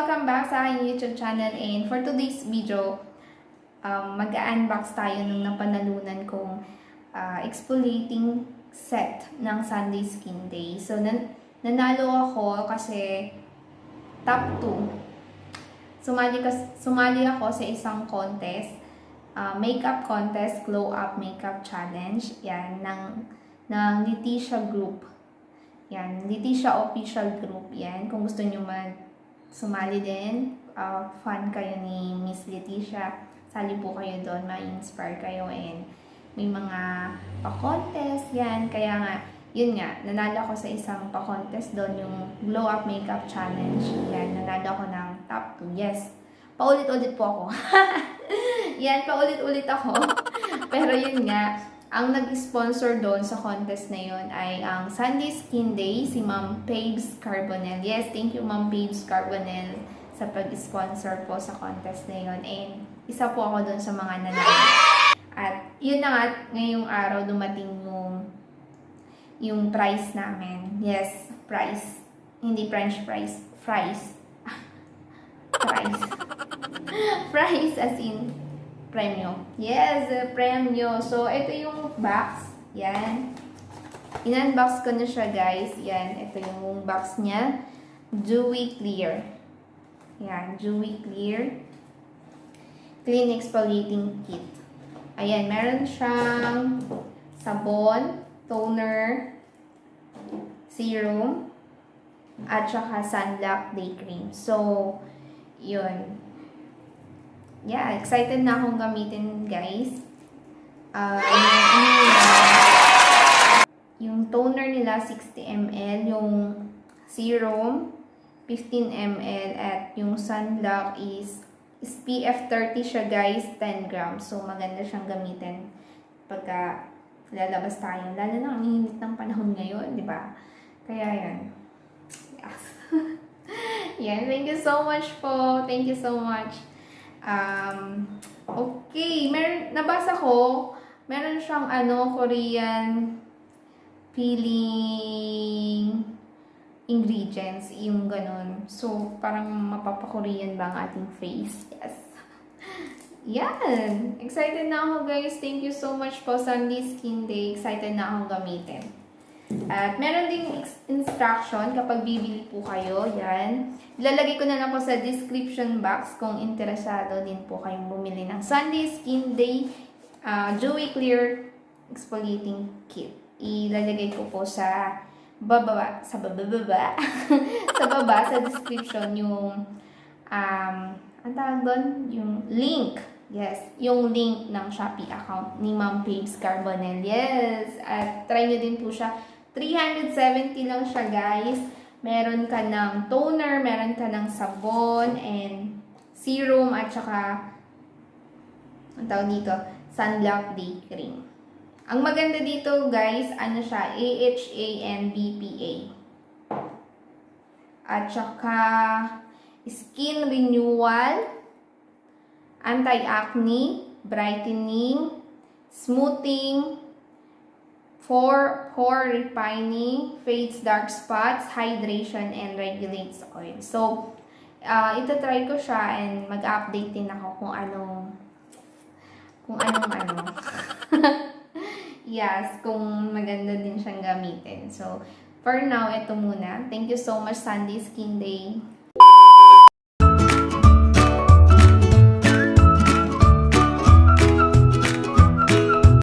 welcome back sa aking YouTube channel, and for today's video, mag-unbox tayo ng napanalunan kong exfoliating set ng Sunday Skinday. So, nanalo ako kasi top 2. Sumali ako sa isang contest, makeup contest, glow up makeup challenge, yan, ng Leticia Group. Yan, Leticia official group yan. Kung gusto nyo sumali din, fan kayo ni Miss Leticia, sali po kayo doon, ma-inspire kayo, and may mga pa-contest yan. Kaya nga, yun nga, nanalo ako sa isang pa-contest doon, yung glow up makeup challenge. Yan, nanalo ako ng top 2. Yes, paulit-ulit po ako. Yan, paulit-ulit ako. Pero yun nga, ang nag-sponsor doon sa contest na yun ay ang Sunday Skinday, si Ma'am Paves Carbonell. Yes, thank you Ma'am Paves Carbonell sa pag-sponsor po sa contest na yun. And isa po ako doon sa mga nanalo. At yun na nga, ngayong araw dumating yung prize namin. Yes, prize. Hindi French fries. Fries. Prize. Prize as in premyo. Yes, premyo. So, ito yung box. Yan. In-unbox ko na siya, guys. Yan. Ito yung box niya. Dewy Clear. Yan. Dewy Clear. Clean Exfoliating Kit. Ayan. Meron siyang sabon, toner, serum, at saka sunblock day cream. So, yun. Yeah, excited na akong gamitin, guys. Yung toner nila, 60 ml. Yung serum, 15 ml. At yung sunblock is SPF 30 siya, guys. 10 grams. So, maganda siyang gamitin pagka lalabas tayo. Lalo na ang init ng panahon ngayon, di ba? Kaya yan. Yes. Yan, thank you so much po. Thank you so much. Okay, nabasa ko, meron siyang Korean peeling ingredients, yung ganun. So, parang mapapa-Korean ba ang ating face? Yes. Yan. Excited na ako, guys. Thank you so much po, Sunday Skinday. Excited na akong gamitin. At meron ding instruction kapag bibili po kayo. Yan. Ilalagay ko na lang po sa description box kung interesado din po kayong bumili ng Sunday Skinday Dewy Clear Exfoliating Kit. Ilalagay ko po sa baba, sa description yung ang tawag doon, yung link. Yes, yung link ng Shopee account ni Ma'am Paves Carbonell. Yes, at try nyo din po siya. 370 lang siya, guys. Meron ka ng toner, meron ka ng sabon, and serum, at saka ang tawag dito, sunblock day cream. Ang maganda dito, guys, siya, AHA and BPA. At saka skin renewal, anti-acne, brightening, smoothing, pore refining, fades dark spots, hydration, and regulates oil. So, ito-try ko siya, and mag-update din ako kung anong yes, kung maganda din siyang gamitin. So, for now, ito muna. Thank you so much, Sunday Skinday.